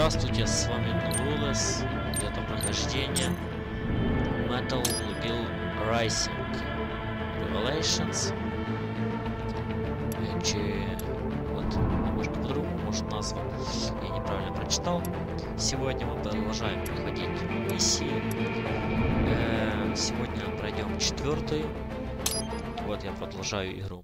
Здравствуйте, с вами Рулес, это прохождение Metal Bill Rising Revelations. Вот, немножко по-другому, может, назва я неправильно прочитал. Сегодня мы продолжаем проходить миссии. Сегодня пройдем 4-ю. Вот, я продолжаю игру.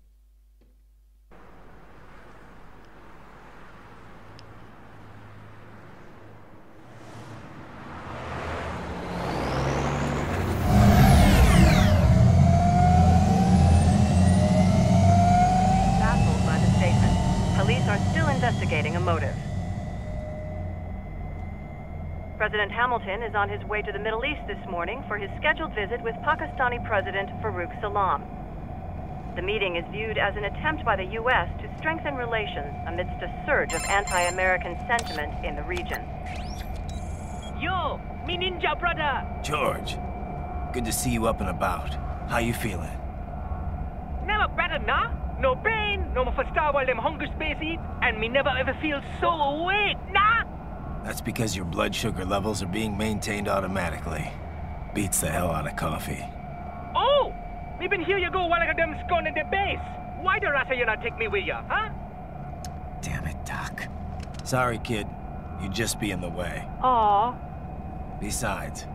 President Hamilton is on his way to the Middle East this morning for his scheduled visit with Pakistani President Farouk Salam. The meeting is viewed as an attempt by the U.S. to strengthen relations amidst a surge of anti-American sentiment in the region. Yo, me ninja brother! George, good to see you up and about. How you feeling? Never better, nah? No pain, no more for star while them hunger space eat, and me never ever feel so awake, nah? That's because your blood sugar levels are being maintained automatically. Beats the hell out of coffee. Oh! Me been here you go while I got them scone in the base. Why the rasta you not take me with ya, huh? Damn it, Doc. Sorry, kid. You'd just be in the way. Aw. Besides,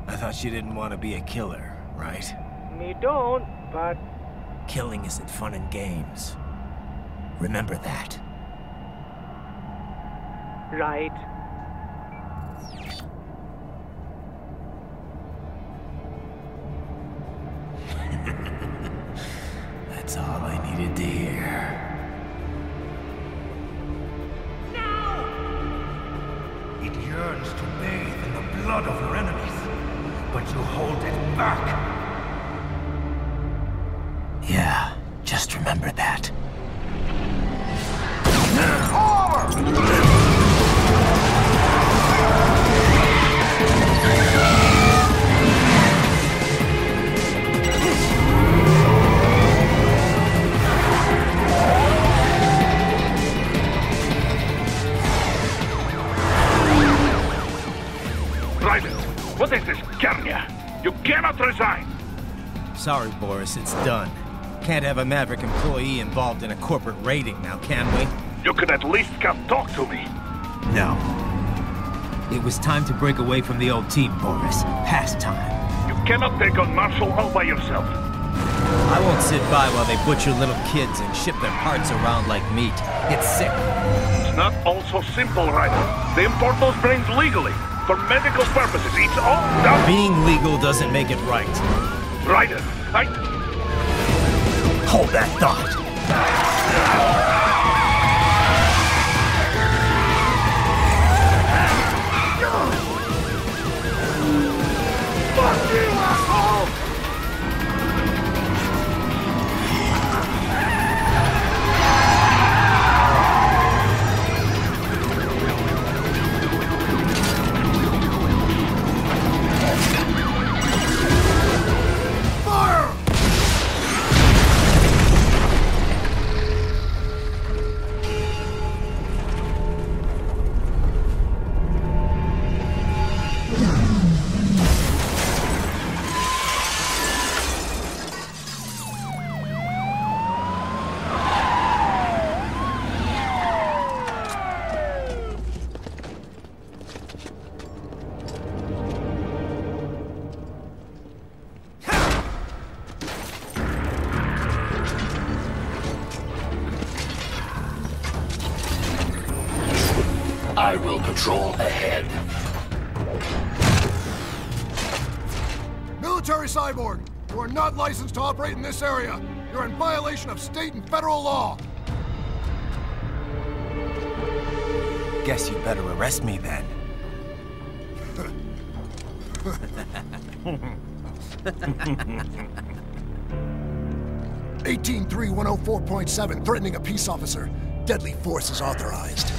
I thought you didn't want to be a killer, right? Me don't, but... Killing isn't fun and games. Remember that. Right. That's all I needed to hear. No! It yearns to bathe in the blood of your enemies, but you hold it back. Yeah, just remember that. Raiden, what is this, Kernia? You cannot resign! Sorry, Boris, it's done. Can't have a Maverick employee involved in a corporate raiding now, can we? You could at least come talk to me. No. It was time to break away from the old team, Boris. Past time. You cannot take on Marshall all by yourself. I won't sit by while they butcher little kids and ship their parts around like meat. It's sick. It's not all so simple, Raiden. They import those brains legally. For medical purposes, it's all done. Being legal doesn't make it right. Raiden, Hold that thought. Fuck you, asshole! I will patrol ahead. Military cyborg, you are not licensed to operate in this area. You're in violation of state and federal law. Guess you'd better arrest me then. 183-104.7, threatening a peace officer. Deadly force is authorized.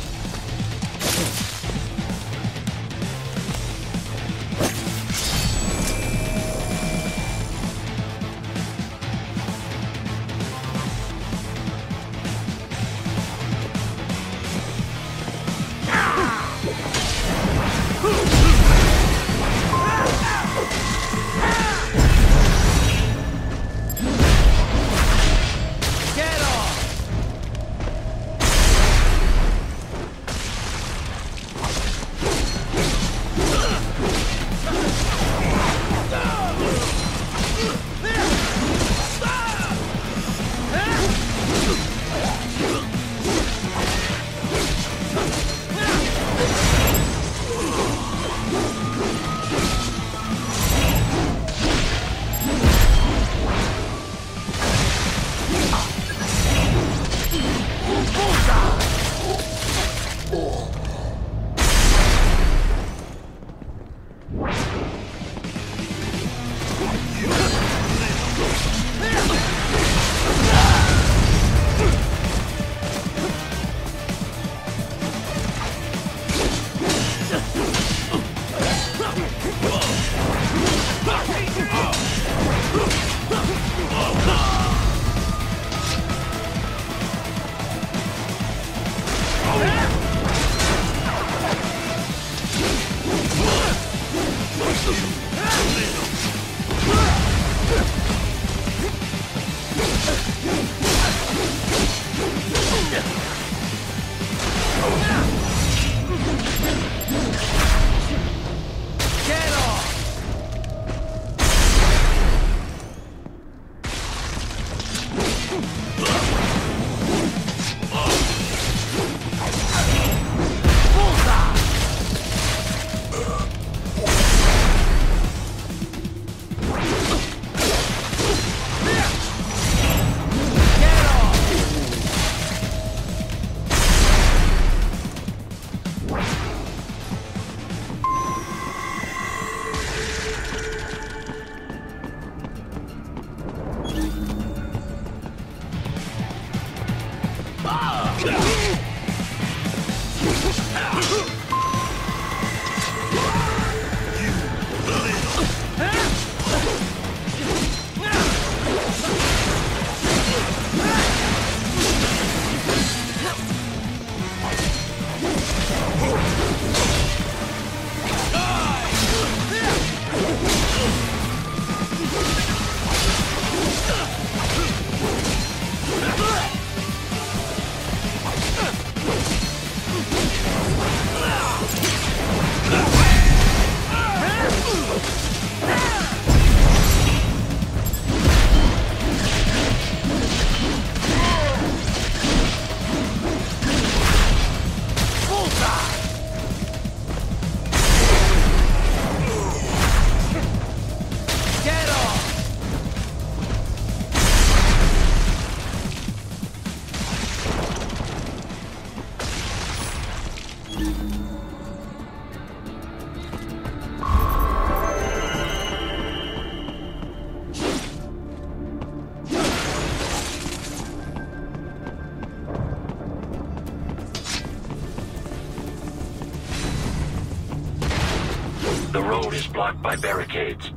is blocked by barricades.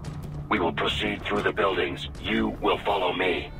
We will proceed through the buildings. You will follow me.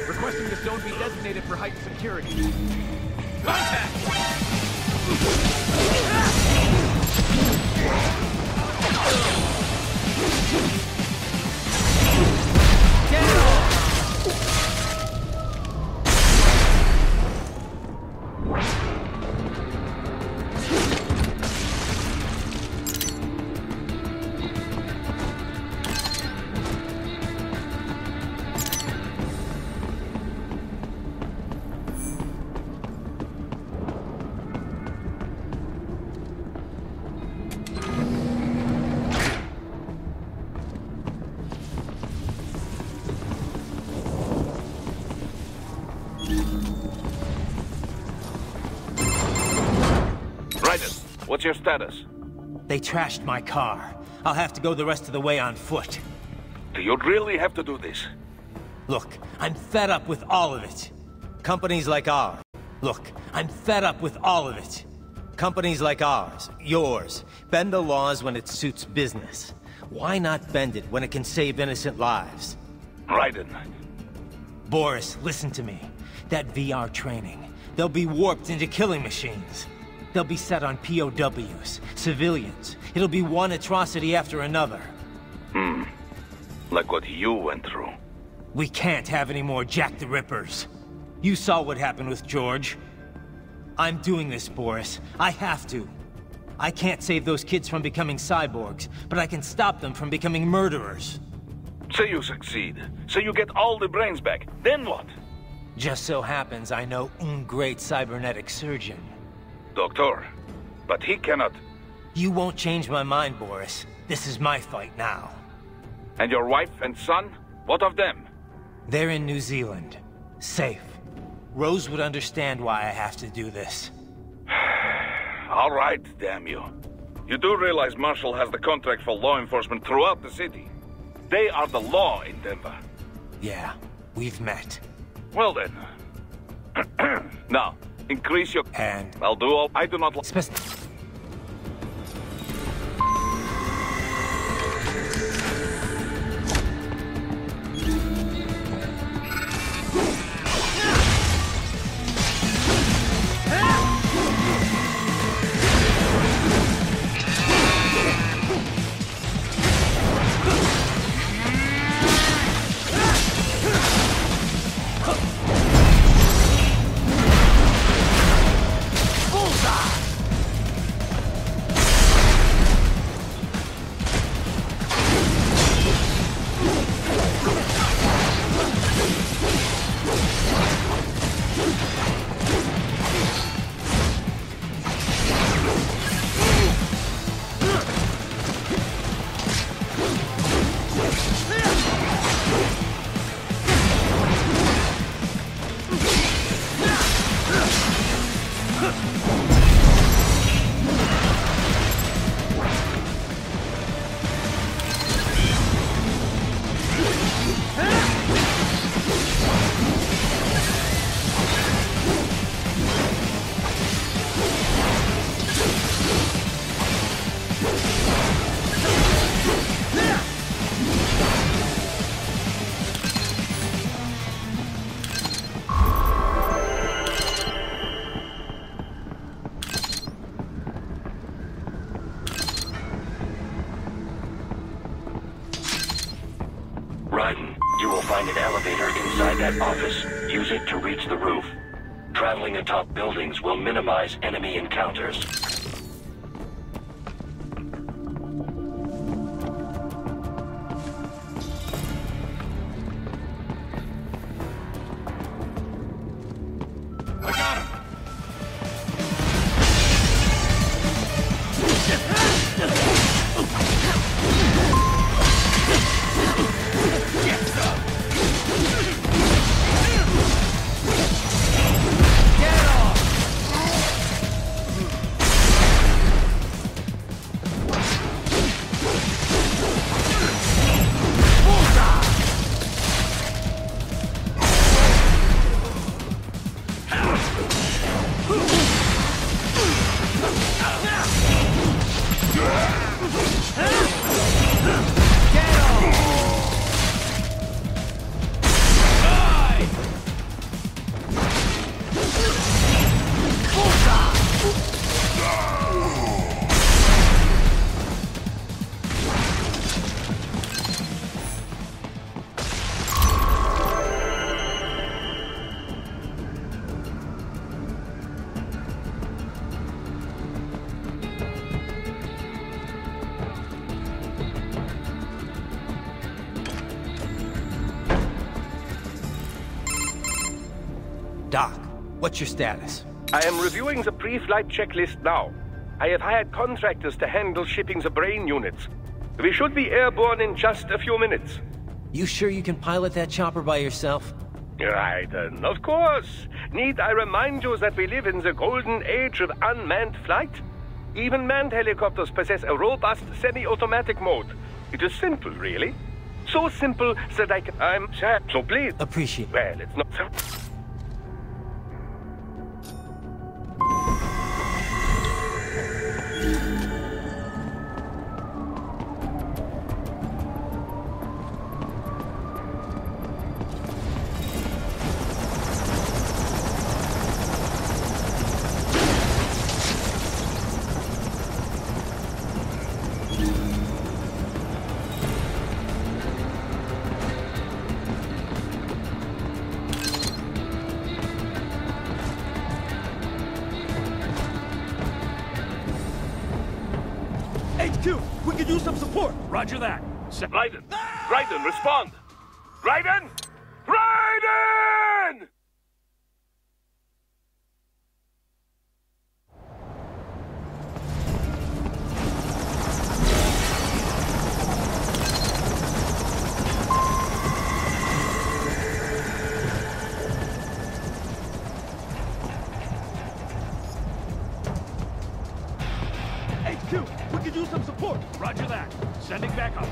Requesting the zone be designated for heightened security. Contact! What's your status? They trashed my car. I'll have to go the rest of the way on foot. Do you really have to do this? Look, I'm fed up with all of it. Companies like ours. Look, I'm fed up with all of it. Companies like ours, yours, bend the laws when it suits business. Why not bend it when it can save innocent lives? Raiden. Boris, listen to me. That VR training, they'll be warped into killing machines. They'll be set on POWs, civilians. It'll be one atrocity after another. Like what you went through. We can't have any more Jack the Rippers. You saw what happened with George. I'm doing this, Boris. I have to. I can't save those kids from becoming cyborgs, but I can stop them from becoming murderers. Say you succeed. Say you get all the brains back. Then what? Just so happens I know un great cybernetic surgeon. Doctor, but he cannot... You won't change my mind, Boris. This is my fight now. And your wife and son? What of them? They're in New Zealand. Safe. Rose would understand why I have to do this. All right, damn you. You do realize Marshall has the contract for law enforcement throughout the city. They are the law in Denver. Yeah, we've met. Well then. Now, increase your... And... I'll do all... I do not... find an elevator inside that office. Use it to reach the roof. Traveling atop buildings will minimize enemy encounters. I got him! Doc, what's your status? I am reviewing the pre-flight checklist now. I have hired contractors to handle shipping the brain units. We should be airborne in just a few minutes. You sure you can pilot that chopper by yourself? Raiden, of course. Need I remind you that we live in the golden age of unmanned flight? Even manned helicopters possess a robust semi-automatic mode. It is simple, really. So simple that I'm sad, so please. Appreciate. Well, it's not so. HQ, we could use some support. Roger that. Raiden! Raiden, respond! Raiden! Raiden! HQ, we could use some support. Roger that. Sending back up.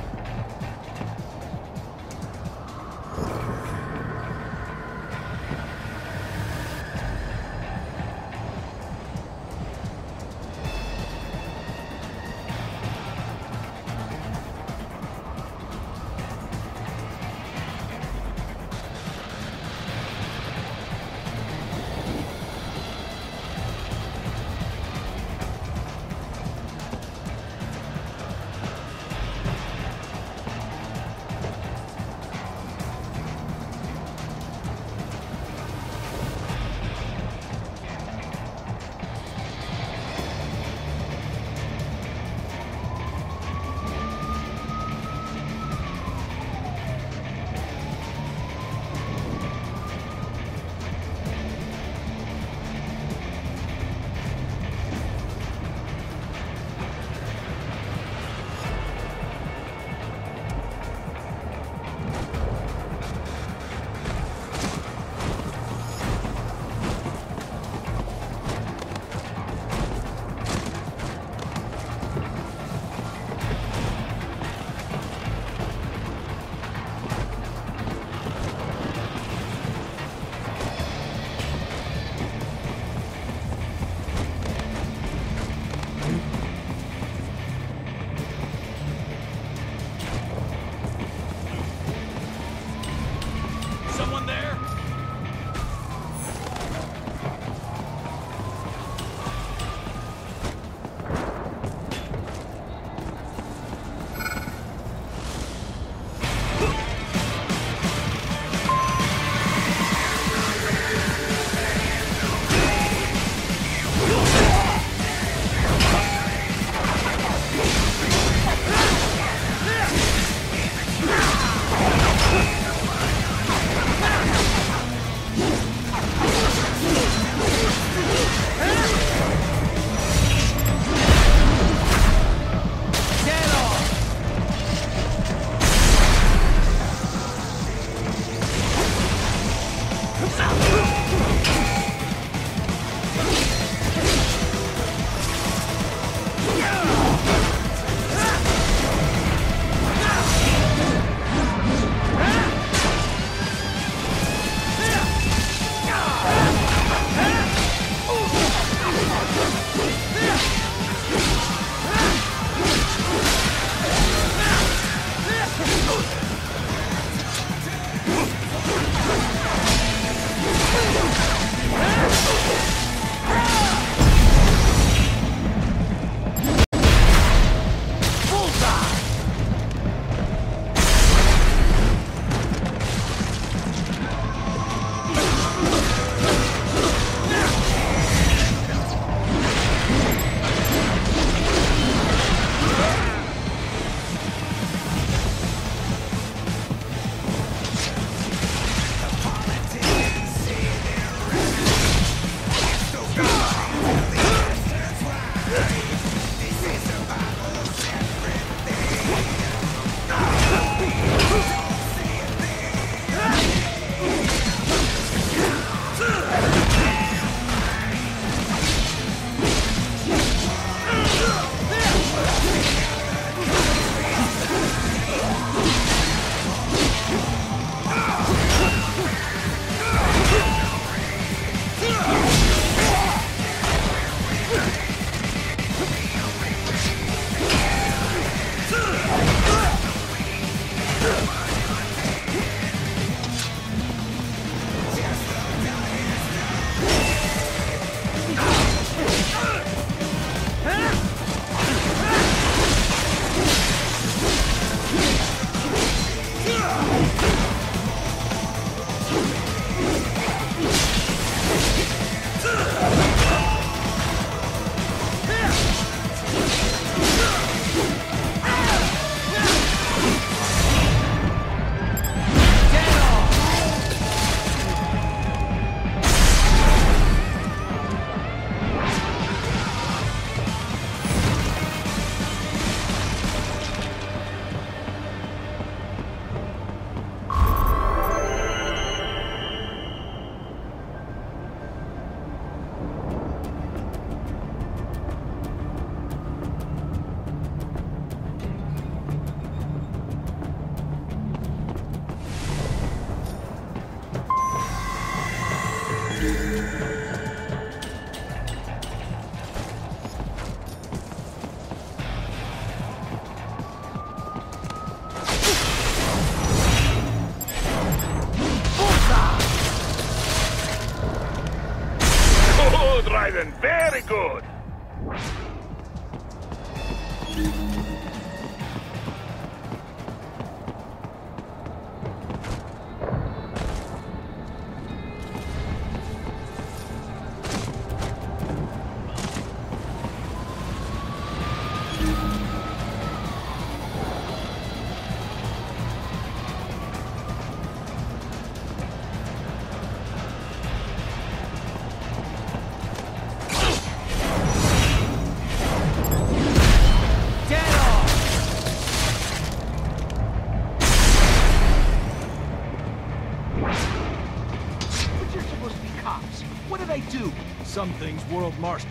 Some things world marshal.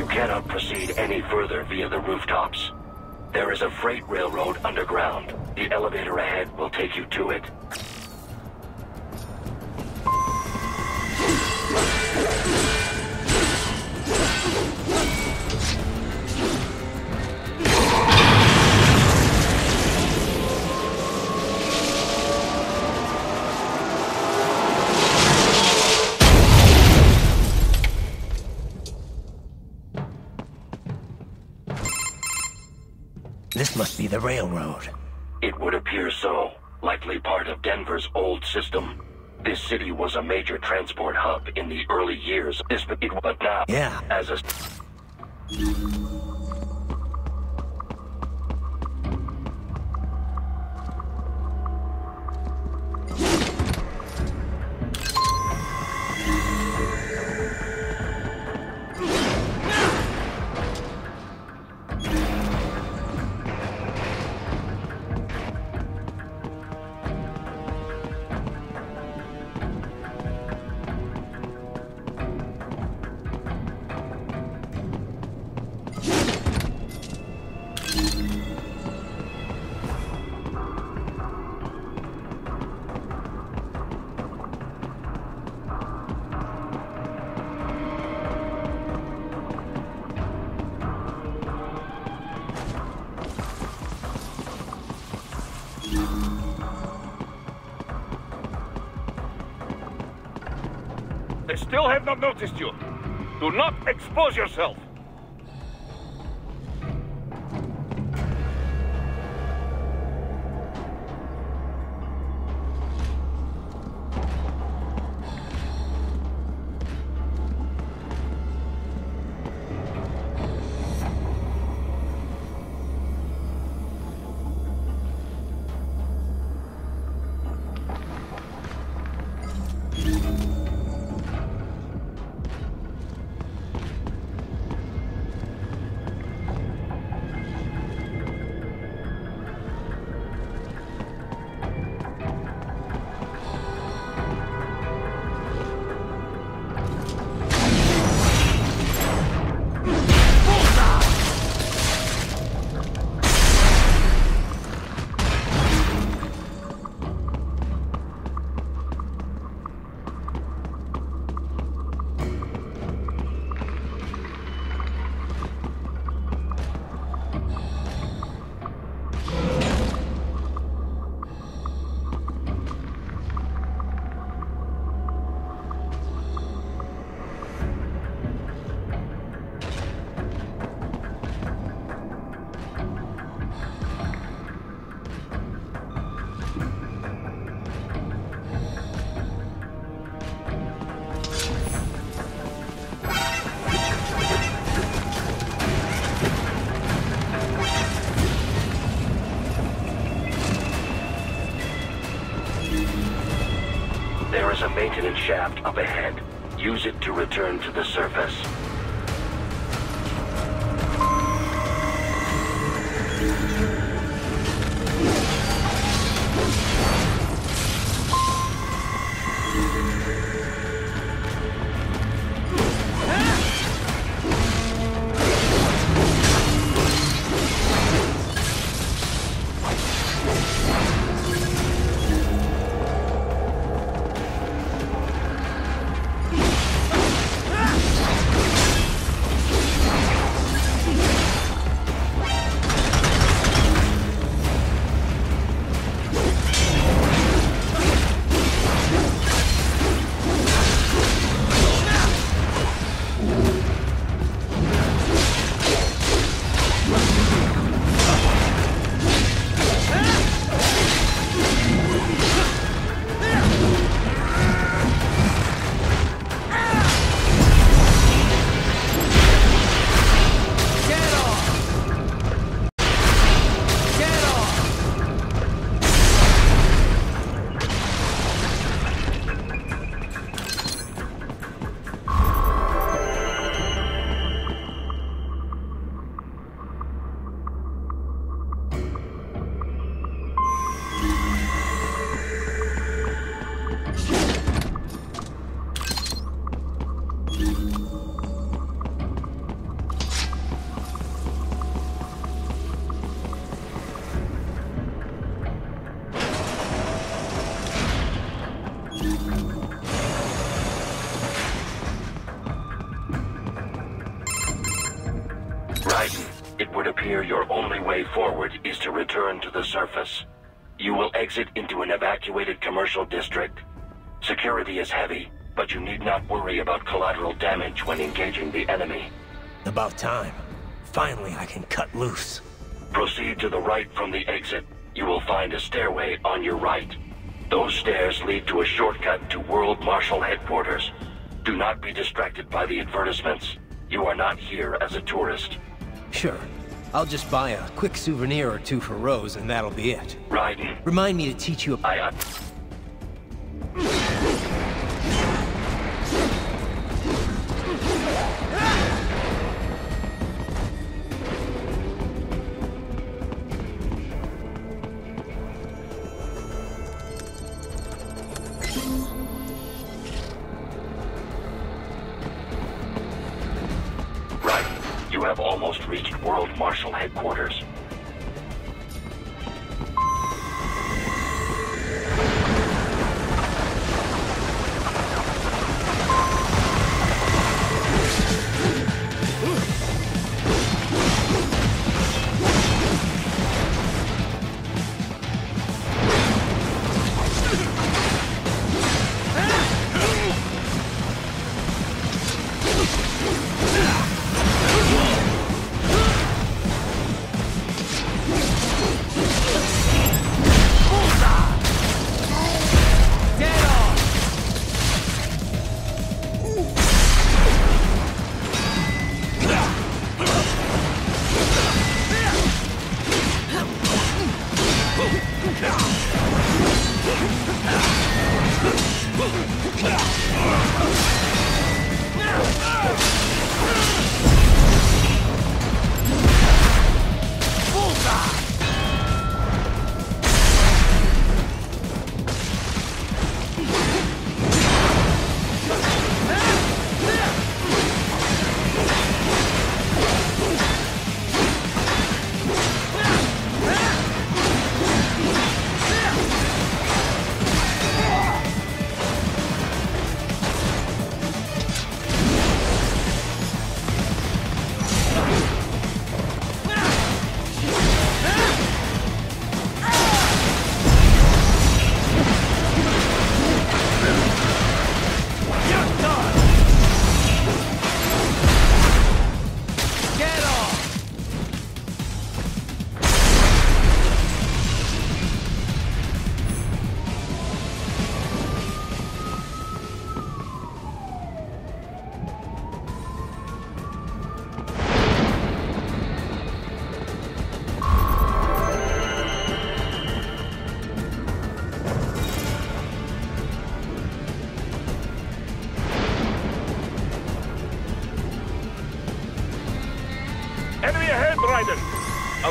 Cannot proceed any further via the rooftops. There is a freight railroad underground. The elevator ahead will take you to it. This must be the railroad. It would appear so. Likely part of Denver's old system. This city was a major transport hub in the early years. But now, yeah, as a... They still have not noticed you. Do not expose yourself. is a maintenance shaft up ahead. Use it to return to the surface. It would appear your only way forward is to return to the surface. You will exit into an evacuated commercial district. Security is heavy, but you need not worry about collateral damage when engaging the enemy. About time. Finally, I can cut loose. Proceed to the right from the exit. You will find a stairway on your right. Those stairs lead to a shortcut to World Marshal Headquarters. Do not be distracted by the advertisements. You are not here as a tourist. Sure. I'll just buy a quick souvenir or two for Rose, and that'll be it. Raiden. Remind me to teach you a... You have almost reached World Marshal Headquarters.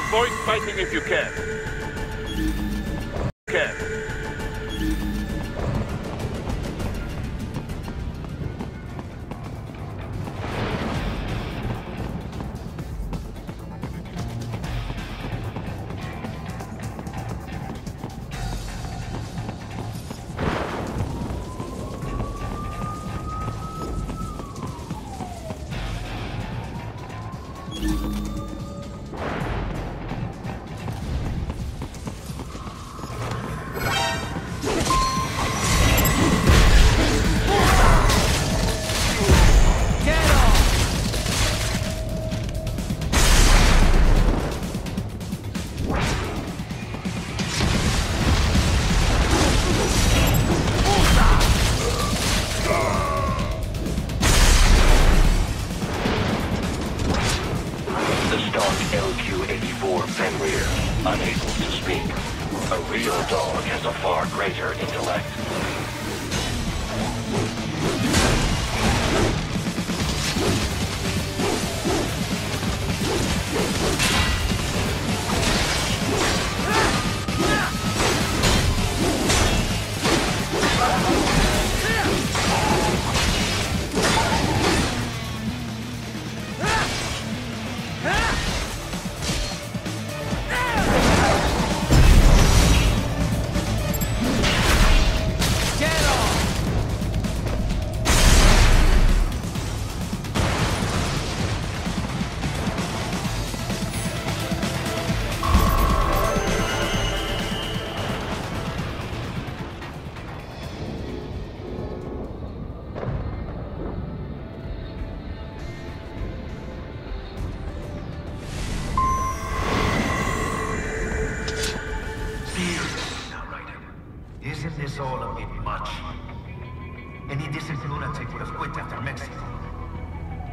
Avoid fighting if you can.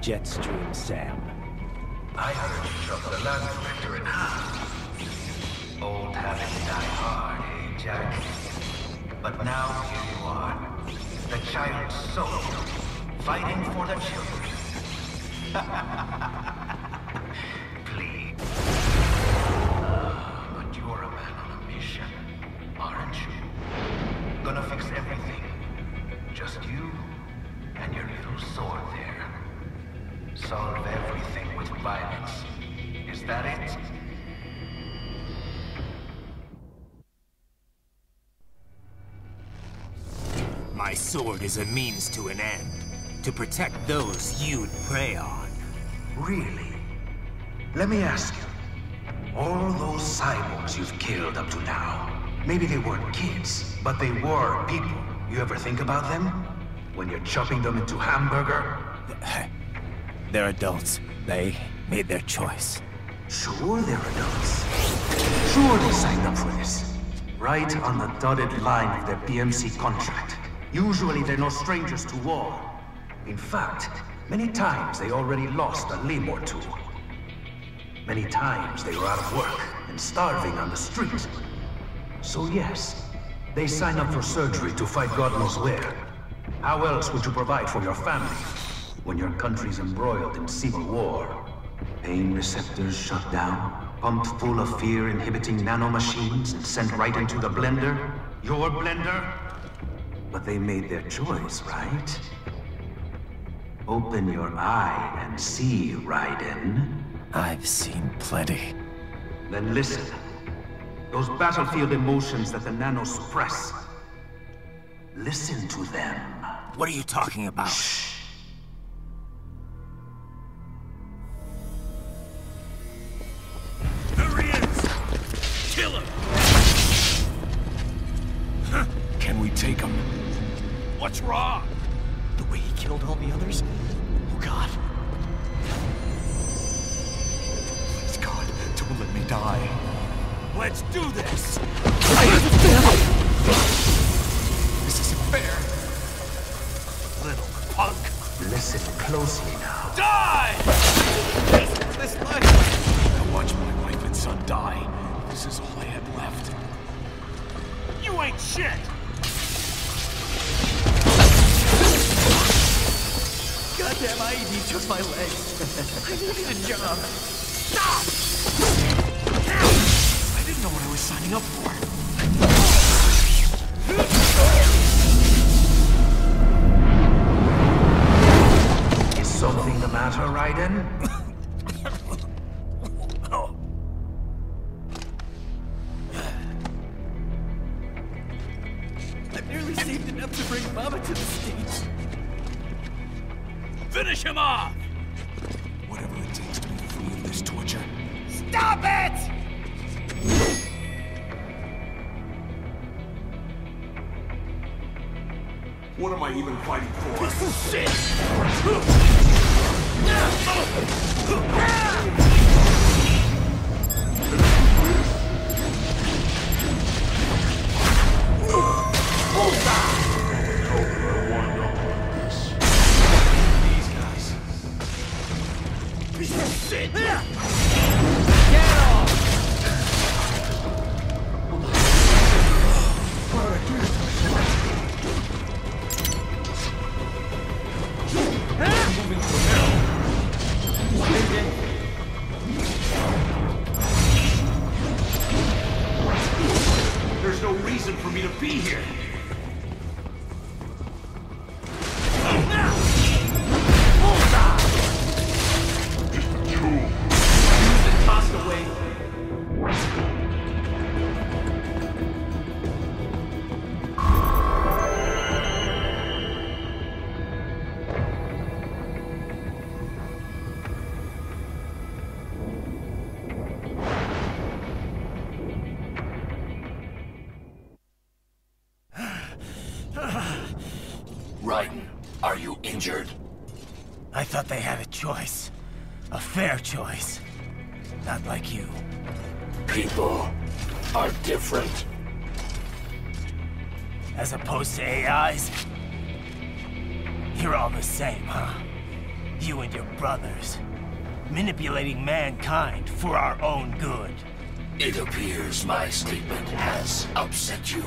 Jetstream Sam. I heard you chopped the land director in half. Old habits die hard, eh, Jack? But now here you are. The child's soul, fighting for the children. Please. But you're a man on a mission, aren't you? Gonna fix everything. Just you and your little sword there. Solve everything with violence. Is that it? My sword is a means to an end. To protect those you'd prey on. Really? Let me ask you. All those cyborgs you've killed up to now, maybe they weren't kids, but they were people. You ever think about them? When you're chopping them into hamburger? They're adults. They made their choice. Sure they're adults. Sure they signed up for this. Right on the dotted line of their PMC contract. Usually they're no strangers to war. In fact, many times they already lost a limb or two. Many times they were out of work and starving on the street. So yes, they sign up for surgery to fight God knows where. How else would you provide for your family when your country's embroiled in civil war? Pain receptors shut down, pumped full of fear-inhibiting nanomachines and sent right into the blender? Your blender? But they made their choice, right? Open your eye and see, Raiden. I've seen plenty. Then listen. Those battlefield emotions that the nanos suppress. Listen to them. What are you talking about? Shh. There he is! Kill him! Huh. Can we take him? What's wrong? The way he killed all the others? Oh God. Please God, don't let me die. Let's do this! This isn't fair. Little punk. Listen closely now. Die! This life. I watched my wife and son die. This is all I had left. You ain't shit! Goddamn, IED took my legs. I needed a job. Stop! signing up for? Is something the matter, Reyden? I've nearly saved enough to bring Mama to the States. Finish him off! Whatever it takes to be free of this torture. Stop it! What am I even fighting for? Shit! Shit! Get off! What did I do? Moving to now. There's no reason for me to be here. Tossed away. Reyden, are you injured? I thought they had a choice. A fair choice. Not like you. People are different. As opposed to AIs? You're all the same, huh? You and your brothers. Manipulating mankind for our own good. It appears my statement has upset you.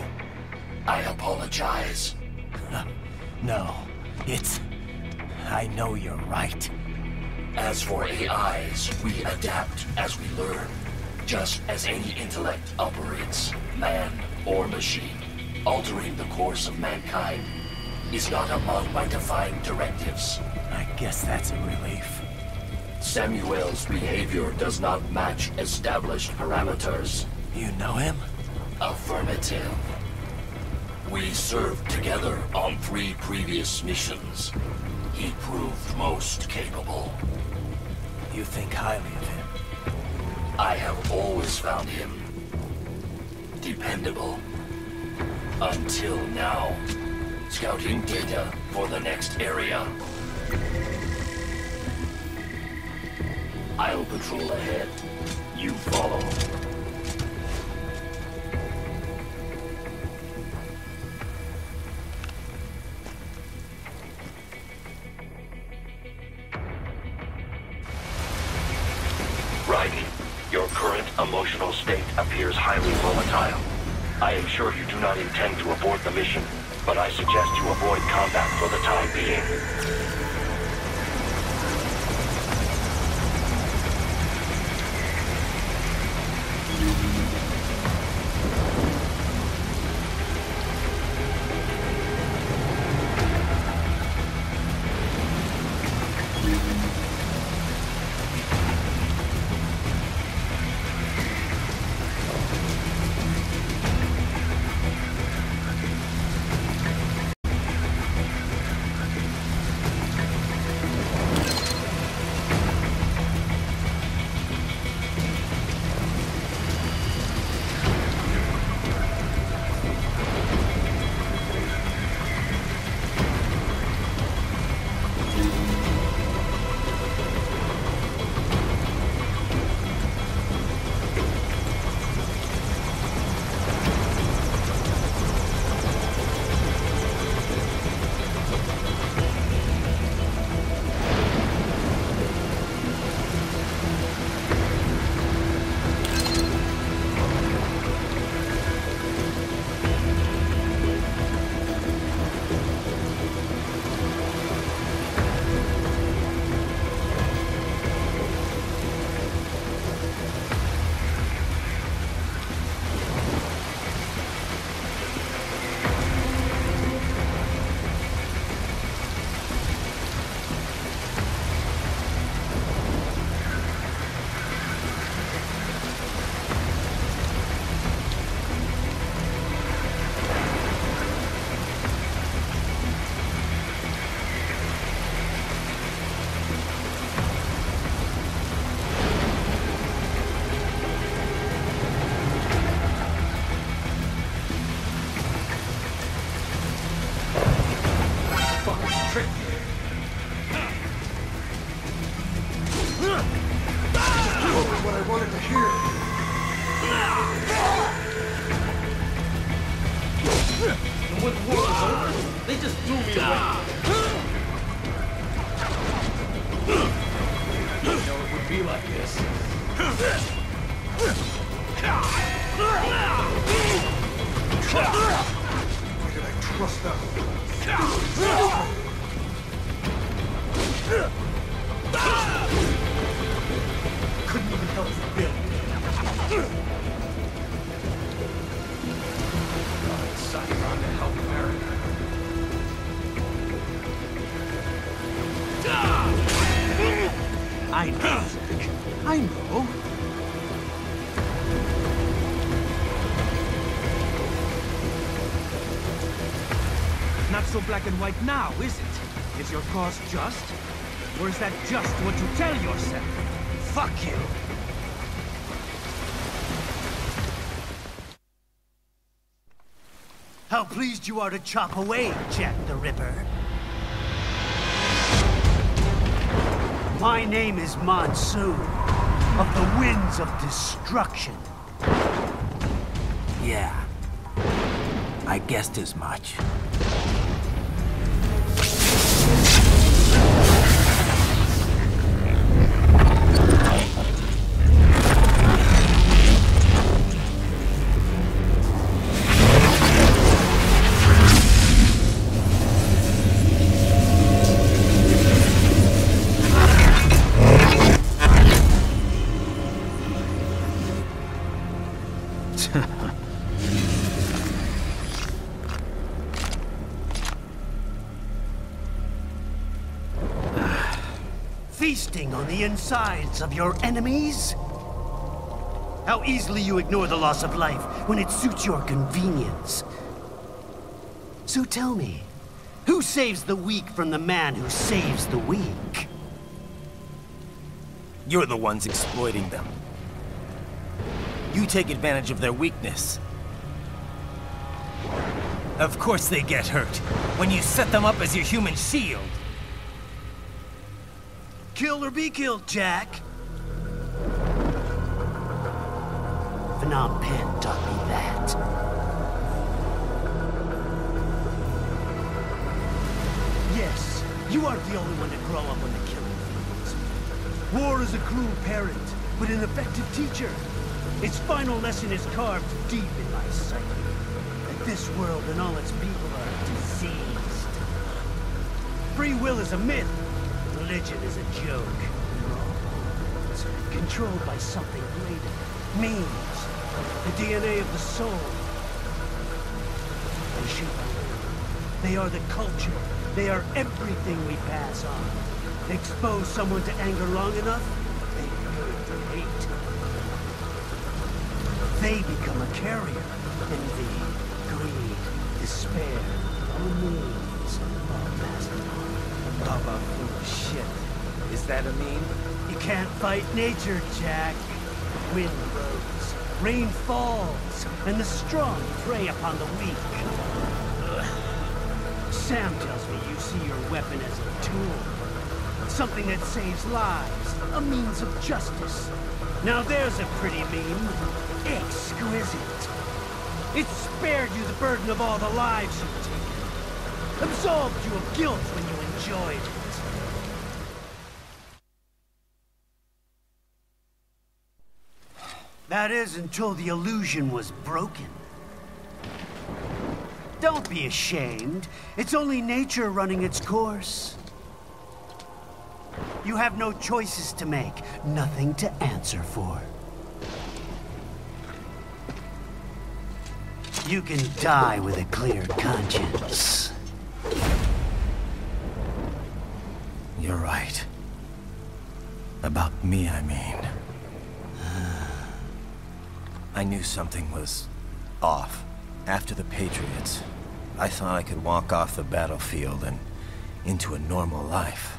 I apologize. No, it's... I know you're right. As for AIs, we adapt as we learn. Just as any intellect operates, man or machine. Altering the course of mankind is not among my defined directives. I guess that's a relief. Samuel's behavior does not match established parameters. You know him? Affirmative. We served together on 3 previous missions. He proved most capable. You think highly of him? I have always found him dependable. Until now. Scouting data for the next area. I'll patrol ahead. You follow. Reyden, your current emotional state appears highly volatile. I am sure you do not intend to abort the mission, but I suggest you avoid combat for the time being. before the war was over? They just threw me away. Didn't know it would be like this. Why did I trust them? Couldn't even help you build. God, signed on to help America. I know, Zach. I know. Not so black and white now, is it? Is your cause just? Or is that just what you tell yourself? Fuck you! How pleased you are to chop away, Jack the Ripper. My name is Monsoon, of the Winds of Destruction. Yeah, I guessed as much. Feasting on the insides of your enemies? How easily you ignore the loss of life when it suits your convenience. So tell me, who saves the weak from the man who saves the weak? You're the ones exploiting them. You take advantage of their weakness. Of course they get hurt when you set them up as your human shield. Kill or be killed, Jack. Phnom Penh taught me that. Yes, you aren't the only one to grow up on the killing fields. War is a cruel parent, but an effective teacher. Its final lesson is carved deep in my psyche. That this world and all its people are diseased. Free will is a myth. Religion is a joke. It's controlled by something greater. Means. The DNA of the soul. They shape our world. They are the culture. They are everything we pass on. Expose someone to anger long enough, they learn to hate. They become a carrier. Envy, greed, despair, all means, all mastodon. Baba full of shit. Is that a meme? You can't fight nature, Jack. Wind blows, rain falls, and the strong prey upon the weak. Sam tells me you see your weapon as a tool. Something that saves lives, a means of justice. Now there's a pretty meme. Exquisite. It spared you the burden of all the lives you've taken. Absolved you of guilt when you enjoyed it. That is until the illusion was broken. Don't be ashamed. It's only nature running its course. You have no choices to make, nothing to answer for. You can die with a clear conscience. You're right. About me, I mean. I knew something was off. After the Patriots, I thought I could walk off the battlefield and into a normal life.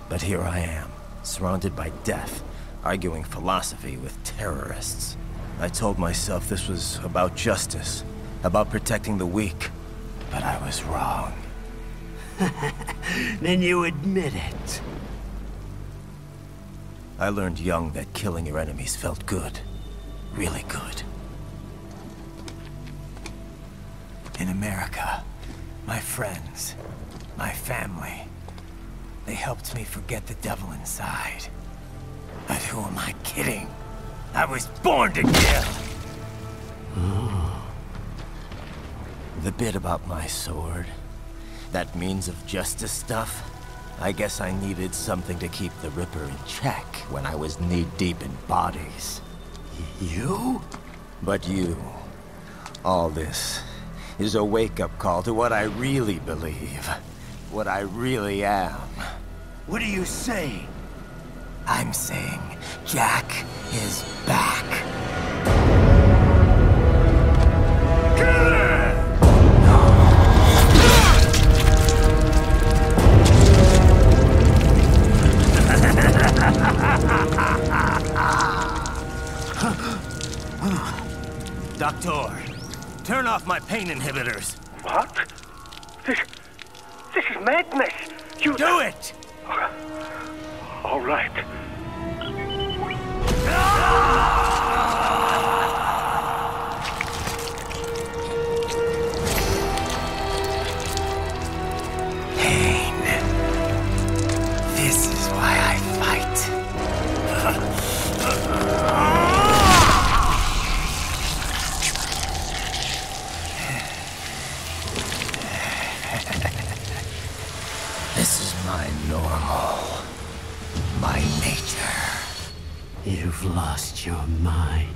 But here I am, surrounded by death, arguing philosophy with terrorists. I told myself this was about justice, about protecting the weak, but I was wrong. Then you admit it. I learned young that killing your enemies felt good. Really good. In America, America. My friends. My family. They helped me forget the devil inside. But who am I kidding? I was born to kill! The bit about my sword, that means of justice stuff, I guess I needed something to keep the Ripper in check when I was knee-deep in bodies. You? But you, all this, is a wake-up call to what I really believe. What I really am. What are you saying? I'm saying Jack is back. Doctor, turn off my pain inhibitors. What? This is madness. You do it! All right. Pain. This is why I fight. This is my normal. My nature. You've lost your mind.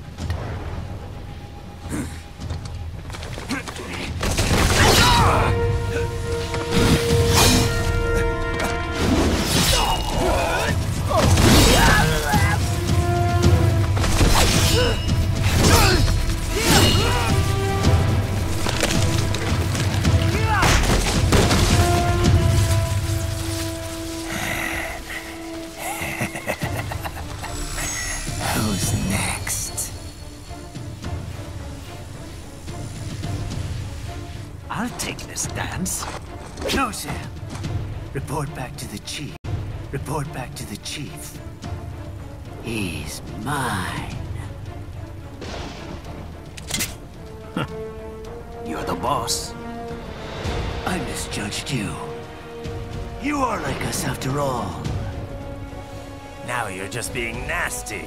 Who's next? I'll take this dance. No, Sam. Report back to the chief. Report back to the chief. He's mine. You're the boss. I misjudged you. You are like us after all. Now you're just being nasty.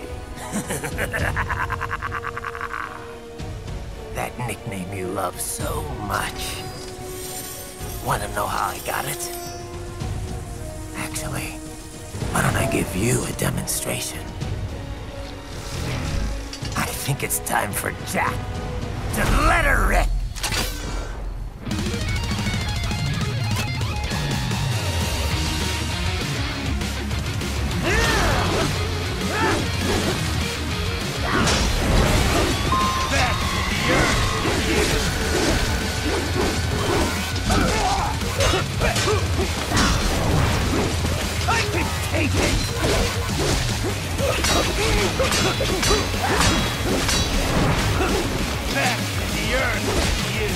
That nickname you love so much. Want to know how I got it? Actually, why don't I give you a demonstration? I think it's time for Jack to let her rip. I can take it! Back to the earth with you!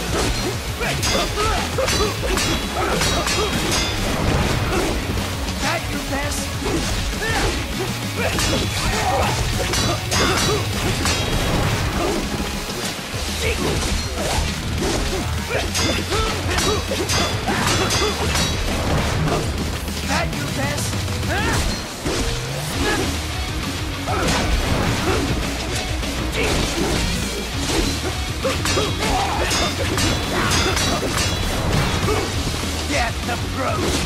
At your best! At your best! Death approaches!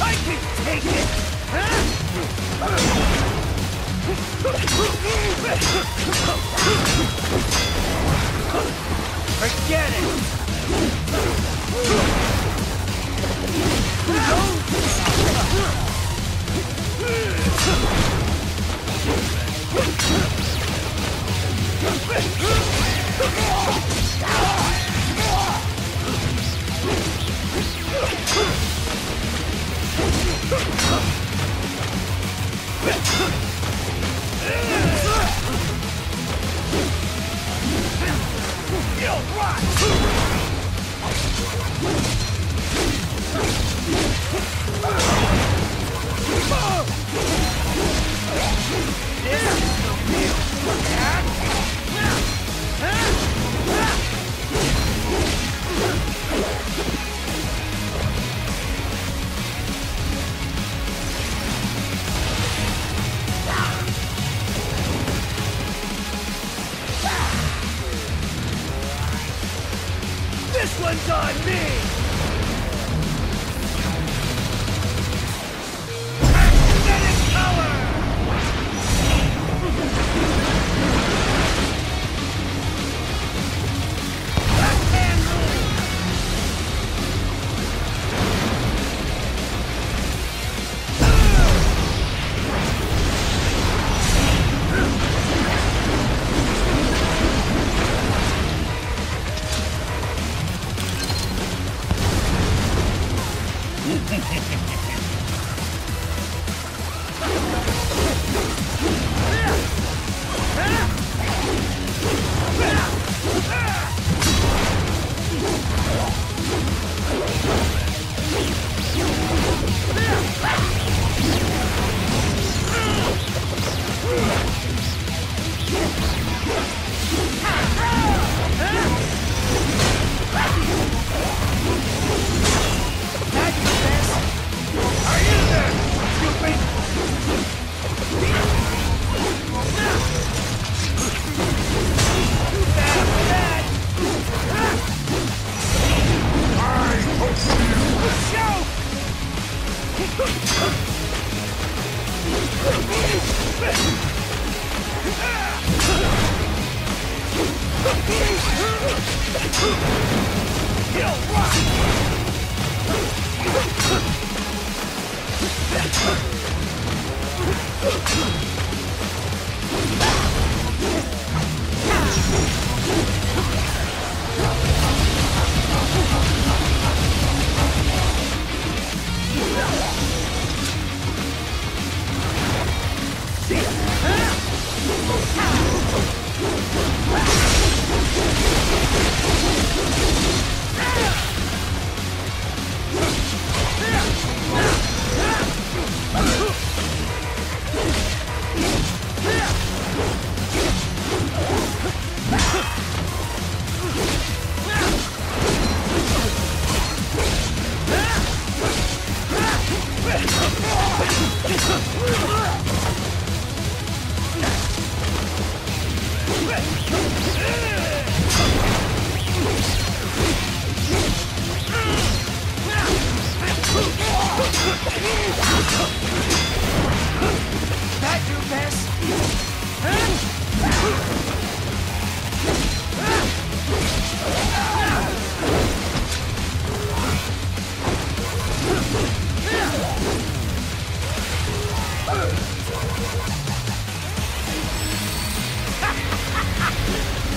I can take it! Forget it! You'll rot!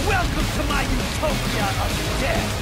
Welcome to my utopia of death!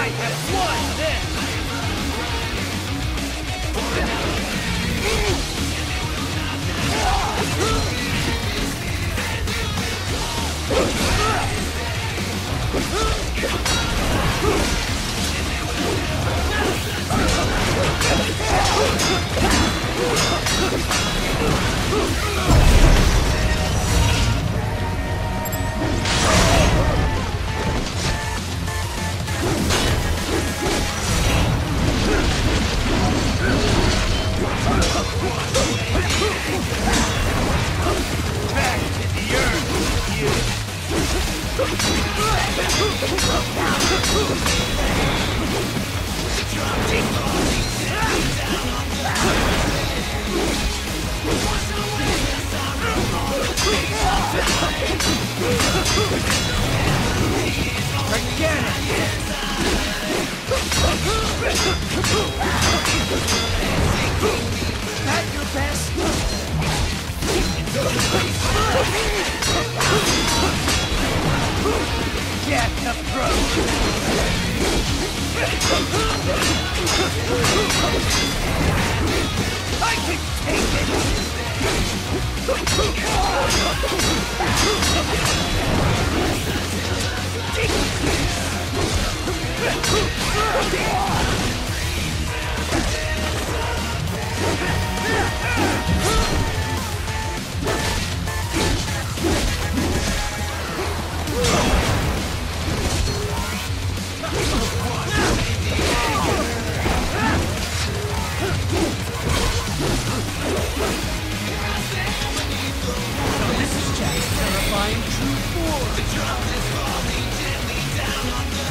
might have won this! Back to the earth, you! Forget it! At your best. Death approach! I can take it! Terrifying true form. The drop is falling gently down on the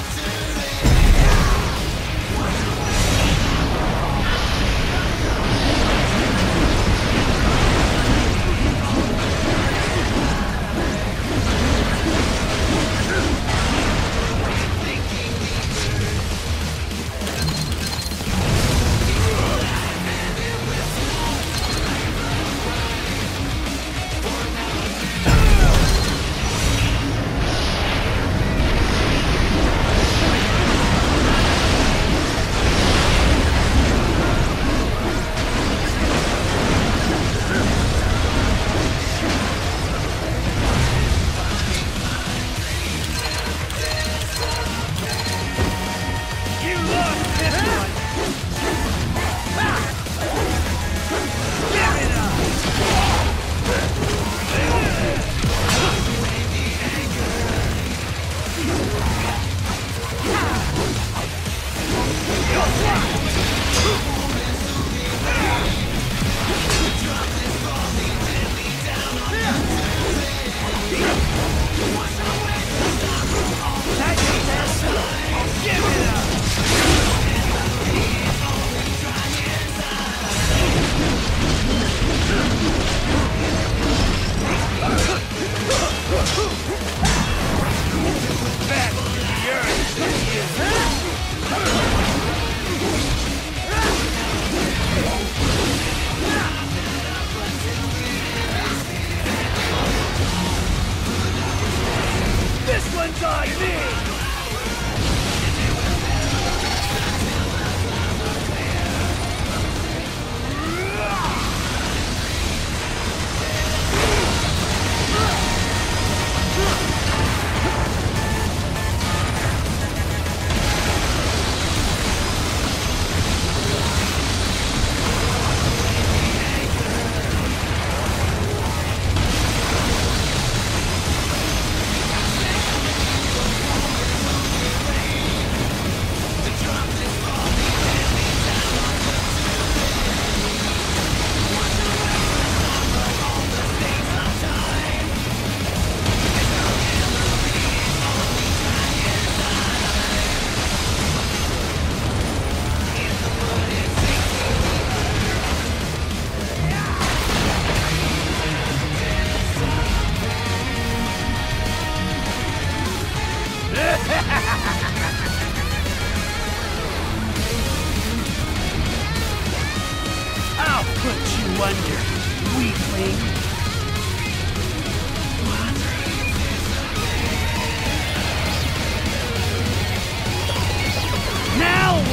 I'll put you under, weakling.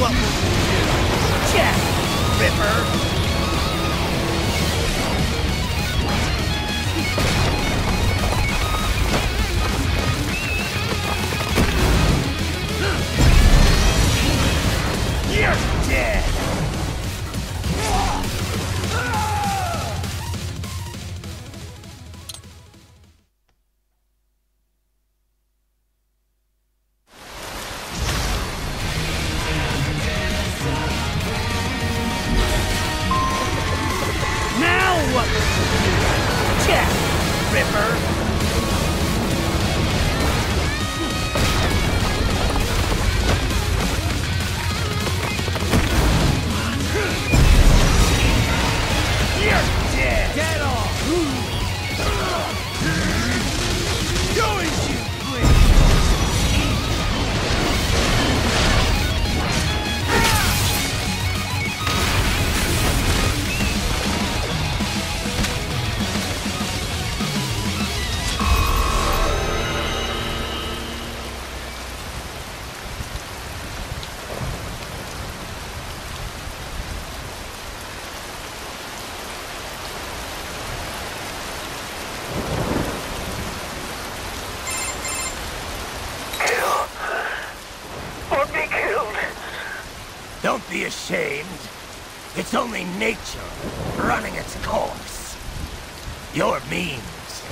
what will you do? Check, Ripper! You're dead! Now what will you do? Check, Ripper! You're dead! Get off! Go as you please! Don't be ashamed. It's only nature running its course. Your means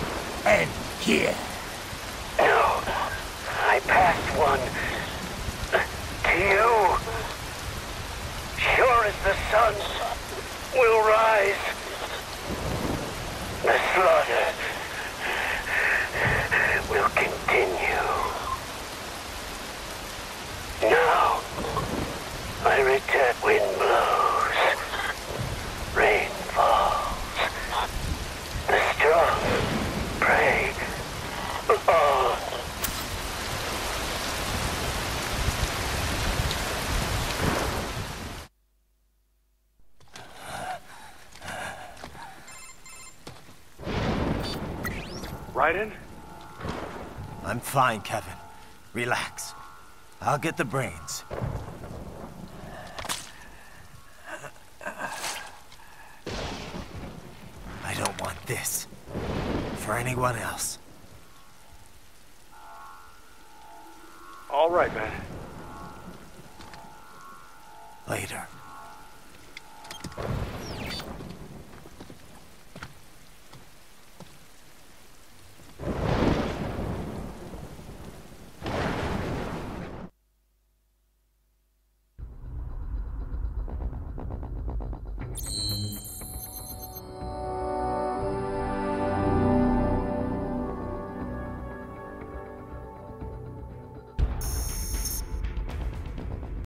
end here. No, I passed one to you. Sure as the sun will rise, the slaughter will continue. Now, I return. Wind blows, rain falls, the strong prey on. Raiden? I'm fine, Kevin. Relax. I'll get the brains. I don't want this for anyone else. All right, man. Later.